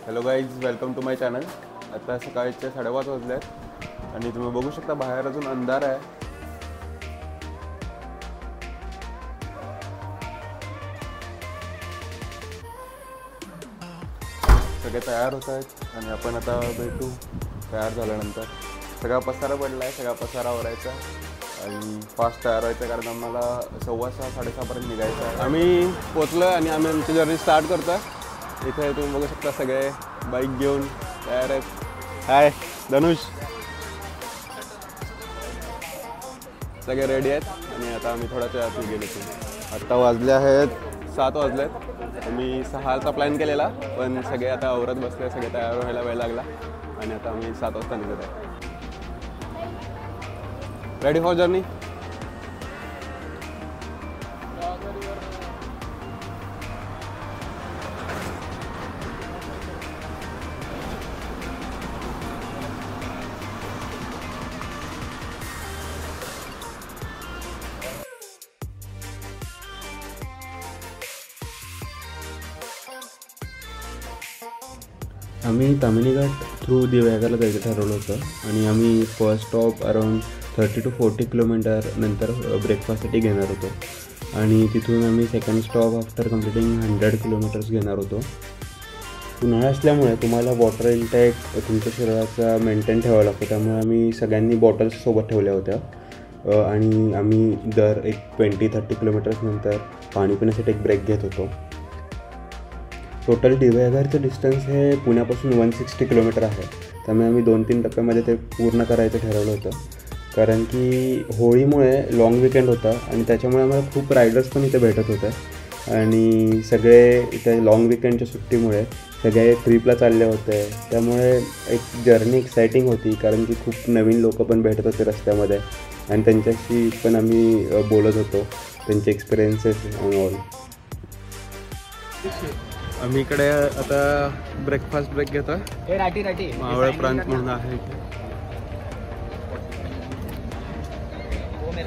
Hello guys, welcome to my channel. आता सकाळचे 5:30 वाजले आहेत आणि तुम्ही बघू शकता बाहेर अजून अंधार आहे। सगळे तयार होत आहेत आणि आपण आता भेटू तयार झाल्यानंतर। सगळा पसारा पडला आहे, सगळा पसारा आवरायचा आणि फास्ट तयार व्हायचं कारण आम्हाला 6:15 साडेसहा पर्यंत निघायचं आहे। आम्ही पोचलो आणि आम्ही आमची जर्नी स्टार्ट करतो। इथे तुम्ही बघू शकता सगळे बाईक घेऊन तयार आहेत। हाय धनुष, सगळे रेडी आहेत आणि आता आम्ही थोड्याच्या आत गेलो होतो। आता वाजले आहेत 7 वाजलेत। आम्ही 6चा प्लॅन केलेला पण सगळे आता आवरत बसले, सगळे तयार व्हायला वेळ लागला आणि आता आम्ही 7 वाजता निघत आहे। Ready for journey. आम्ही ताम्हिणी घाट थ्रू दिव्यागरला जायचं ठरवलं होतं आणि आम्ही first stop around 30 to 40 kilometre नंतर ब्रेकफास्टसाठी घेणार होतो आणि तिथून आम्ही second stop after completing 100 kilometres घेणार होतो। उन्हाळा असल्यामुळे तुम्हाला वॉटर इंटेक तुमच्या शरीराचा मेंटेन ठेवावा लागतो, त्यामुळे आम्ही सगळ्यांनी बॉटल्स सोबत ठेवल्या होत्या आणि आम्ही दर एक 20-30 किलोमीटर्स नंतर पाणी पिण्यासाठी एक ब्रेक घेत होतो। टोटल दिव्यागरचं डिस्टन्स हे पुण्यापासून 160 किलोमीटर आहे, त्यामुळे आम्ही 2-3 टप्प्यामध्ये ते पूर्ण करायचं ठरवलं होतं कारण की होळीमुळे लाँग विकेंड होता आणि त्याच्यामुळे आम्हाला खूप रायडर्स पण इथे भेटत होते आणि सगळे इथे लाँग विकेंडच्या सुट्टीमुळे सगळे ट्रिपला चालले होते, त्यामुळे एक जर्नी एक्साइटिंग होती कारण की खूप नवीन लोक पण भेटत होते रस्त्यामध्ये आणि त्यांच्याशी पण आम्ही बोलत होतो, त्यांचे एक्सपिरियन्सेस अँड ऑल। आम्ही इकडे आता ब्रेकफास्ट ब्रेक घेतो। मावळ प्रांत म्हणून आहे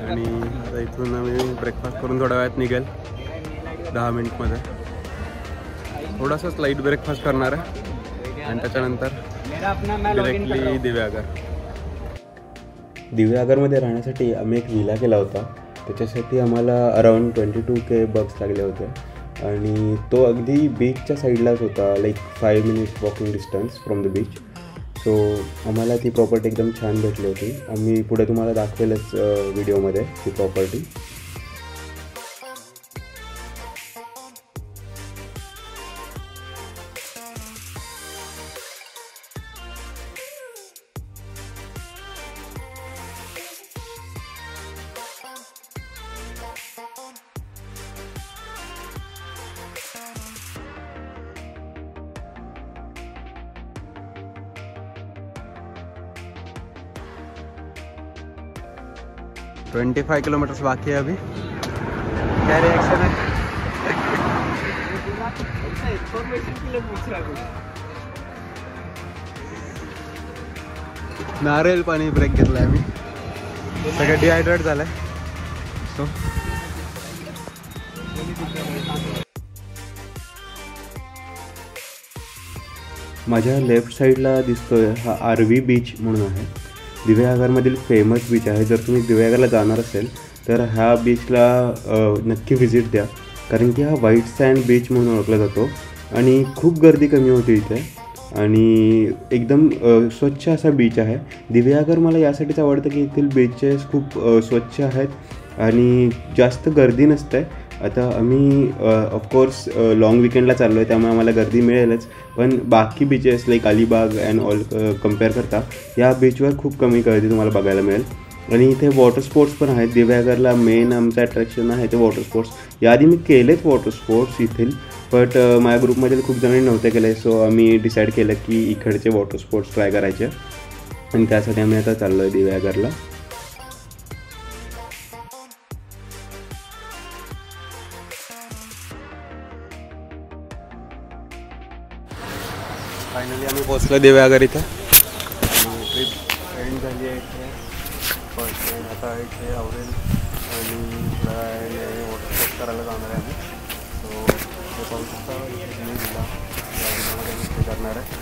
आणि आता इथून आम्ही ब्रेकफास्ट करून थोड्या वेळात निघेल 10 मिनिटमध्ये। थोडासाच लाईट ब्रेकफास्ट करणार आहे आणि त्याच्यानंतर डायरेक्टली दिव्यागर। दिव्यागरमध्ये राहण्यासाठी आम्ही एक विला केला होता, त्याच्यासाठी आम्हाला अराउंड 22K बक्स लागले होते आणि तो अगदी बीचच्या साईडलाच होता, like 5 minutes walking distance from the beach. So आम्हाला ती प्रॉपर्टी एकदम छान भेटली होती। आम्ही पुढे तुम्हाला दाखवेलच व्हिडिओमध्ये ती प्रॉपर्टी। है 25 किलोमीटर्स बाकी है अभी। क्या रिएक्शन है? नारळ पाणी ब्रेक घेतलाय आम्ही, सगळं डिहायड्रेट झालंय। सो माझ्या लेफ्ट साईडला दिसतोय हा आरवी बीच म्हणून आहे, दिव्यागरमधील फेमस बीच आहे। जर तुम्ही दिव्यागरला जाणार असेल तर ह्या बीचला नक्की व्हिजिट द्या कारण की हा व्हाईट सँड बीच म्हणून ओळखला जातो आणि खूप गर्दी कमी होती इथे आणि एकदम स्वच्छ असा बीच आहे। दिव्यागर मला यासाठीच आवडतं की येथील बीचेस खूप स्वच्छ आहेत आणि जास्त गर्दी नसते। आता आम्ही ऑफकोर्स लाँग विकेंडला चाललो आहे त्यामुळे आम्हाला गर्दी मिळेलच, पण बाकी beaches like Alibag and all compare करता या बीचवर खूप कमी गर्दी तुम्हाला बघायला मिळेल आणि इथे वॉटर स्पोर्ट्स पण आहेत। दिव्यागरला मेन आमचं अट्रॅक्शन आहे ते वॉटर स्पोर्ट्स। याआधी मी केलेत वॉटर स्पोर्ट्स येथील, बट माझ्या ग्रुपमध्ये खूप जणांनी नव्हते केले, सो आम्ही डिसाईड केलं की इकडचे वॉटर स्पोर्ट्स ट्राय करायचे आणि त्यासाठी आम्ही आता चाललो आहे दिव्यागरला। फायनली आम्ही पोचलो दिव्यागर इथे आणि ट्रिप एंड झाली आहे इथे। पण आता इथे आवरेल आणि वॉटर स्पोर्ट्स करायला जाणार आहे आम्ही। सो हे पाहू शकता इथे दिला करणार आहे.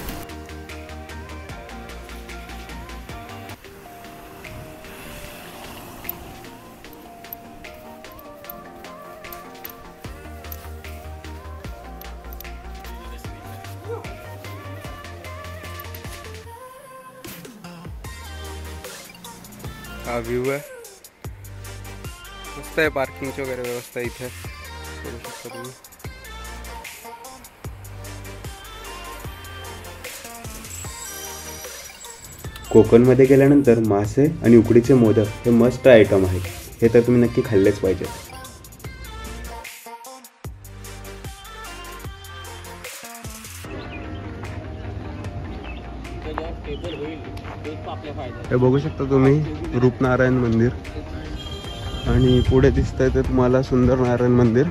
हा व्ह्यू आहे, मस्त आहे. पार्किंगची वगैरे व्यवस्था इथे करू शकता तुम्ही. कोकणमध्ये गेल्यानंतर मासे आणि उकडीचे मोदक हे मस्ट आयटम आहेत. हे तर तुम्ही नक्की खाल्लेच पाहिजे. हे बघू शकता तुम्ही रूपनारायण मंदिर आणि पुढे दिसतंय ते तुम्हाला सुंदर नारायण मंदिर.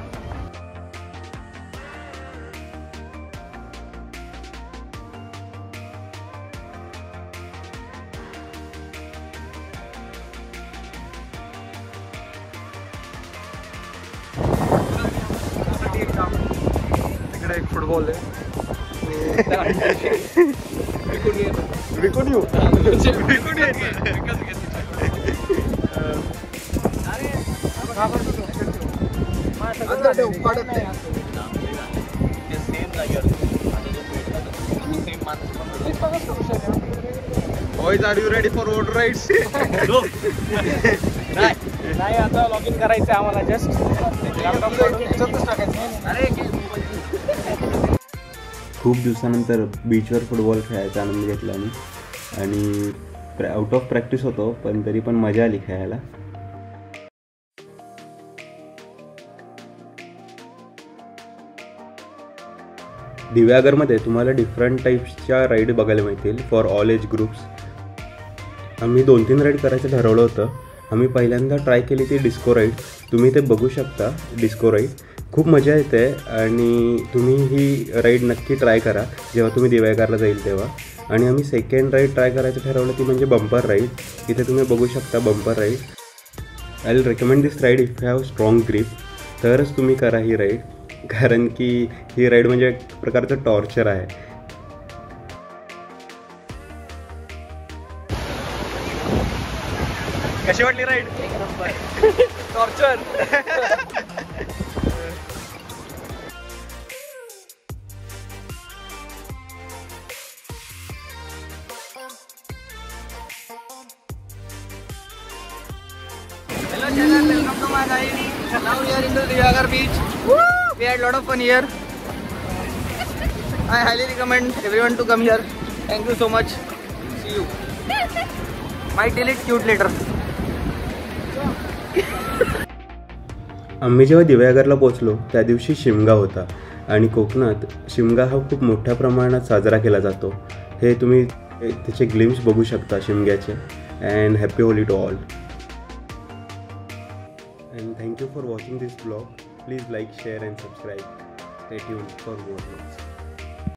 तिकडे एक फुटबॉल आहे. Boys, are you ready for road rides? नाही आता लॉग इन करायचं आम्हाला. जस्ट खूप दिवसानंतर बीचवर फुटबॉल खेळायचा आनंद घेतला मी आणि आउट ऑफ प्रॅक्टिस होतो, पण तरी पण मजा आली खेळायला. दिव्यागरमध्ये तुम्हाला डिफरंट टाईप्सच्या राईड बघायला मिळतील फॉर ऑल एज ग्रुप्स. आम्ही 2-3 राईड करायचं ठरवलं होतं. आम्ही पहिल्यांदा ट्राय केली ती डिस्को राईड. तुम्ही ते बघू शकता. डिस्को राईड खूप मजा येते आणि तुम्ही ही राईड नक्की ट्राय करा जेव्हा तुम्ही दिव्यागरला जाईल तेव्हा. आणि आम्ही सेकंड राईड ट्राय करायचं ठरवलं ती म्हणजे बंपर राईड. इथे तुम्ही बघू शकता bumper ride. I will recommend this ride if you have strong grip. तरच तुम्ही करा ही राईड, कारण की ही राईड म्हणजे एक प्रकारचं टॉर्चर आहे. कशी वाटली ride? Torture. Hello channel, welcome to my ride. Now we are in the Divagar beach. Woo! We had lot of fun here. I highly recommend everyone to come here. Thank you so much. See you. Might delete cute later. आम्ही जेव्हा दिव्यागरला पोचलो त्या दिवशी शिमगा होता आणि कोकणात शिमगा हा खूप मोठ्या प्रमाणात साजरा केला जातो. हे तुम्ही त्याचे ग्लिम्स बघू शकता शिमग्याचे. And happy Holi to all. And thank you for watching this vlog. Please like, share and subscribe. Stay tuned for more vlogs.